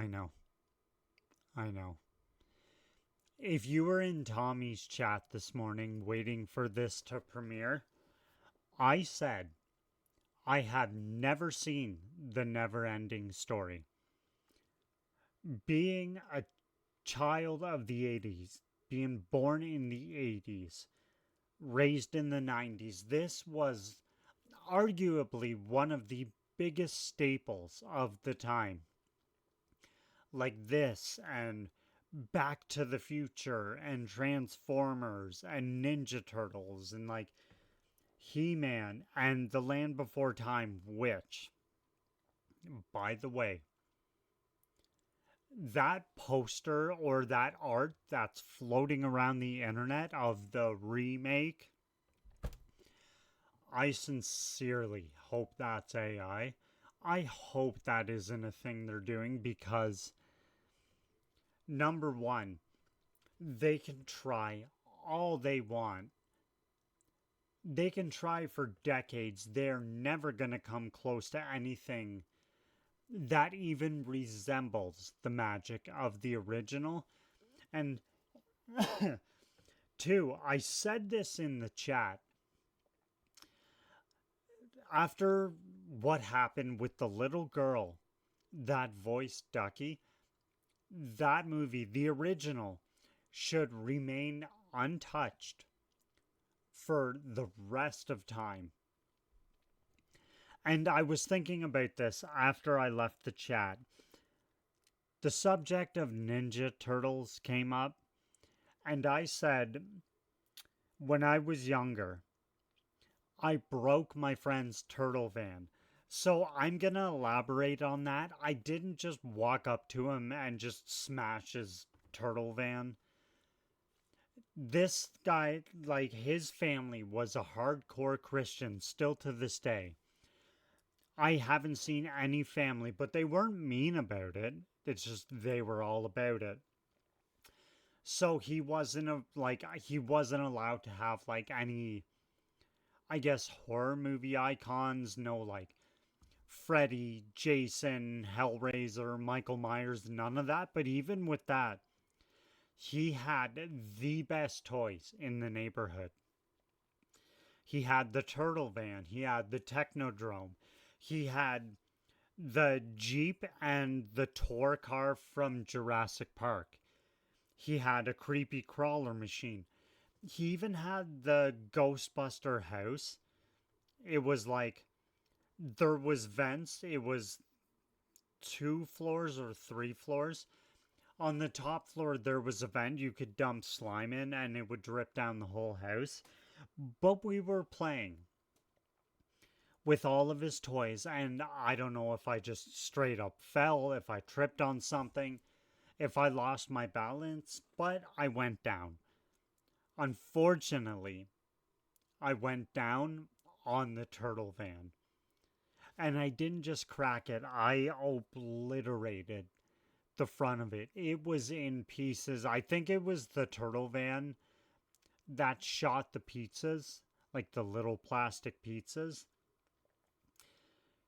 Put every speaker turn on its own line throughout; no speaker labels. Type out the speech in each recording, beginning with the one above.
I know. I know. If you were in Tommy's chat this morning waiting for this to premiere, I said I have never seen the Neverending Story. Being a child of the 80s, being born in the 80s, raised in the 90s, this was arguably one of the biggest staples of the time. Like this and Back to the Future and Transformers and Ninja Turtles and like He-Man and The Land Before Time, which, by the way, that poster or that art that's floating around the internet of the remake, I sincerely hope that's AI. I hope that isn't a thing they're doing because, number one, they can try all they want. They can try for decades. They're never going to come close to anything that even resembles the magic of the original. And two, I said this in the chat. After what happened with the little girl that voiced Ducky, that movie, the original, should remain untouched for the rest of time. And I was thinking about this after I left the chat. The subject of Ninja Turtles came up, and I said, when I was younger, I broke my friend's turtle van. So I'm going to elaborate on that. I didn't just walk up to him and just smash his turtle van. This guy, like his family, was a hardcore Christian still to this day. I haven't seen any family, but they weren't mean about it. It's just they were all about it. So he wasn't allowed to have like any, I guess, horror movie icons. No, like Freddy, Jason, Hellraiser, Michael Myers, none of that. But even with that, he had the best toys in the neighborhood. He had the turtle van. He had the Technodrome. He had the Jeep and the tour car from Jurassic Park. He had a creepy crawler machine. He even had the Ghostbuster house. It was like, there was vents. It was 2 floors or 3 floors. On the top floor, there was a vent you could dump slime in and it would drip down the whole house. But we were playing with all of his toys, and I don't know if I just straight up fell, if I tripped on something, if I lost my balance, but I went down. Unfortunately, I went down on the turtle van. And I didn't just crack it, I obliterated the front of it. It was in pieces. I think it was the turtle van that shot the pizzas, like the little plastic pizzas.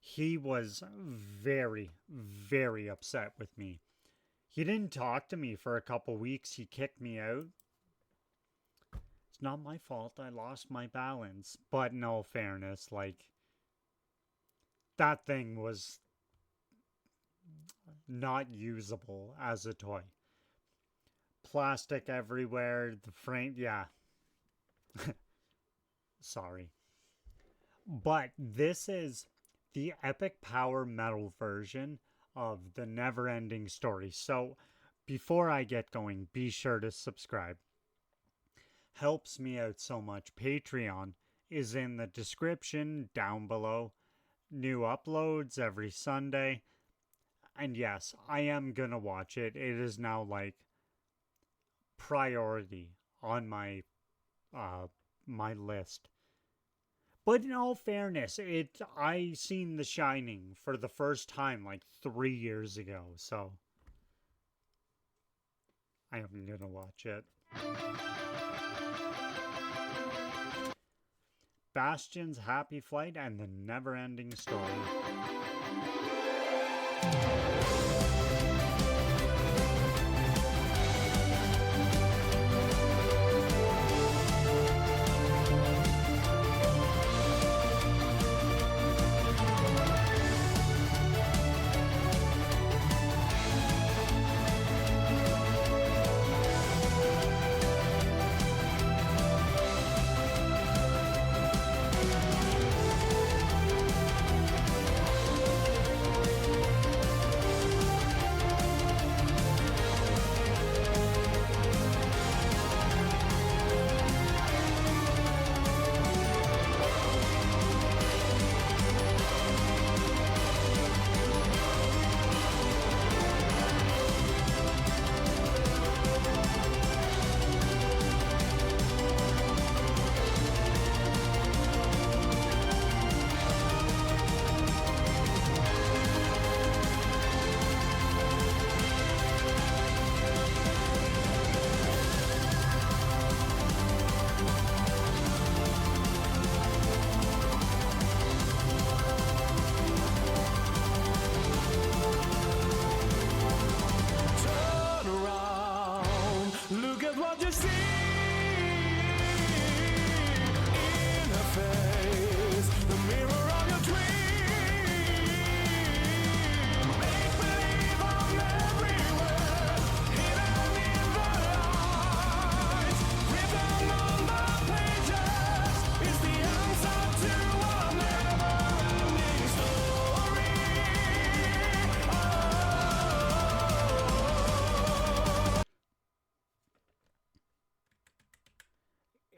He was very, very upset with me. He didn't talk to me for a couple weeks. He kicked me out. It's not my fault. I lost my balance. But in all fairness, like, that thing was not usable as a toy. Plastic everywhere. The frame, yeah. Sorry. But this is the epic power metal version of the Neverending Story. So before I get going, be sure to subscribe. Helps me out so much. Patreon is in the description down below. New uploads every Sunday. And yes, I am gonna watch it. It is now like priority on my my list. But in all fairness, I seen The Shining for the first time like 3 years ago, so I am gonna watch it. Bastians' Happy Flight and the Neverending Story.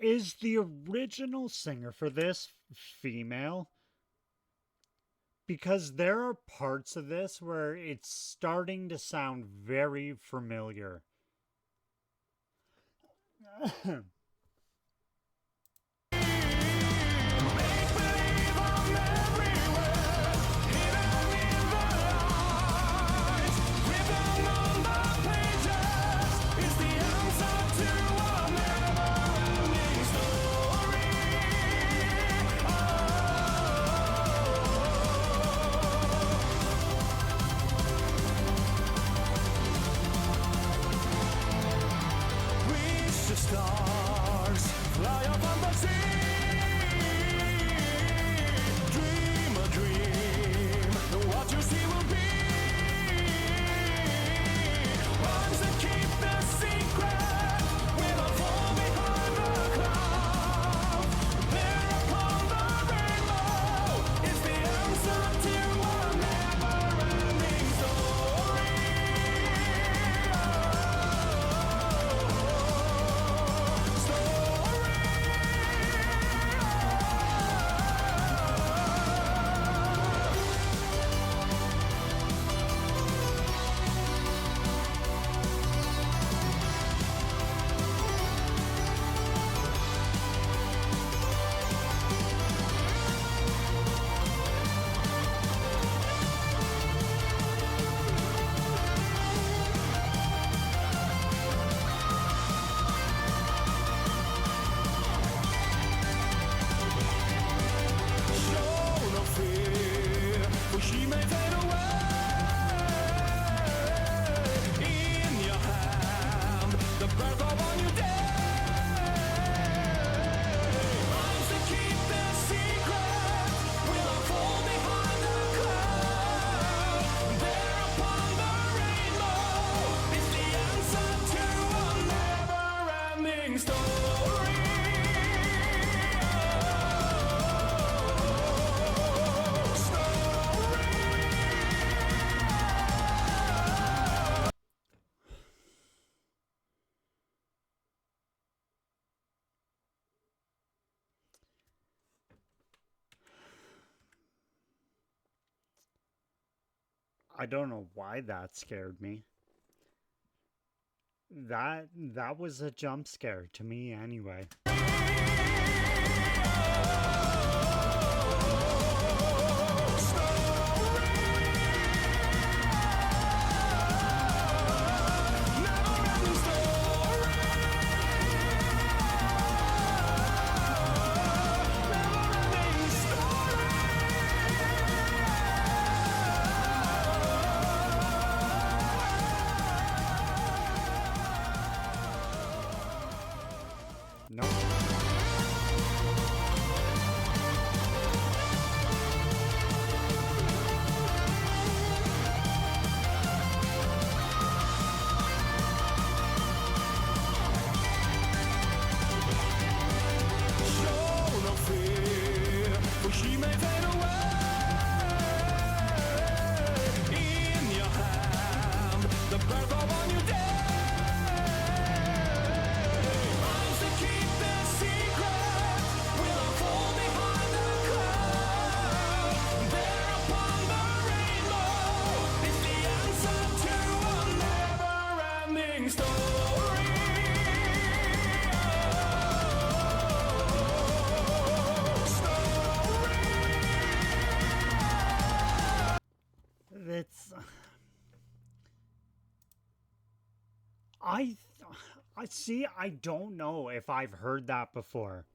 Is the original singer for this female? Because there are parts of this where it's starting to sound very familiar.
Stars fly up on the sea. Dream a dream, what you see will be. Ones that keep the secret will fall behind the cloud. There upon the rainbow is the answer to a never-ending story.
I don't know why that scared me. That was a jump scare to me anyway. Nope. It's I see. I don't know if I've heard that before.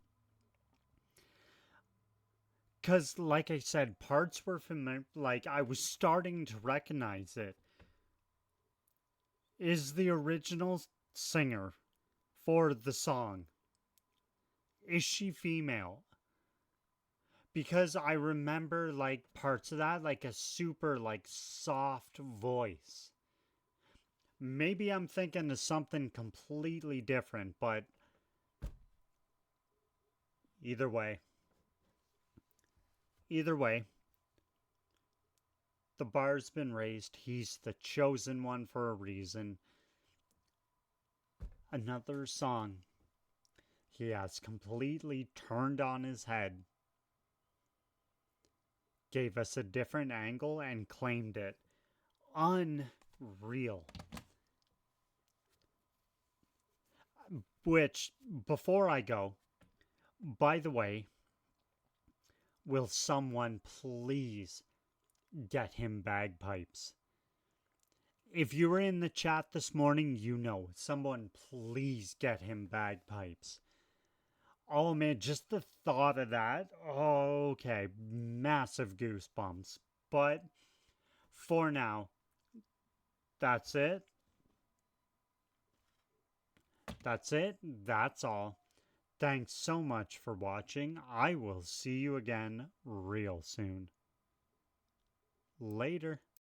Because, like I said, parts were familiar. Like, I was starting to recognize it. Is the original singer for the song, is she female? Because I remember, like, parts of that, like a super, like, soft voice. Maybe I'm thinking of something completely different, but either way. Either way, the bar's been raised. He's the chosen one for a reason. Another song. He has completely turned on his head, gave us a different angle, and claimed it. Unreal. Which, before I go, by the way, will someone please get him bagpipes? If you were in the chat this morning, you know. Someone please get him bagpipes. Oh man, just the thought of that. Oh, okay, massive goosebumps. But for now, that's it. That's it. That's all. Thanks so much for watching. I will see you again real soon. Later.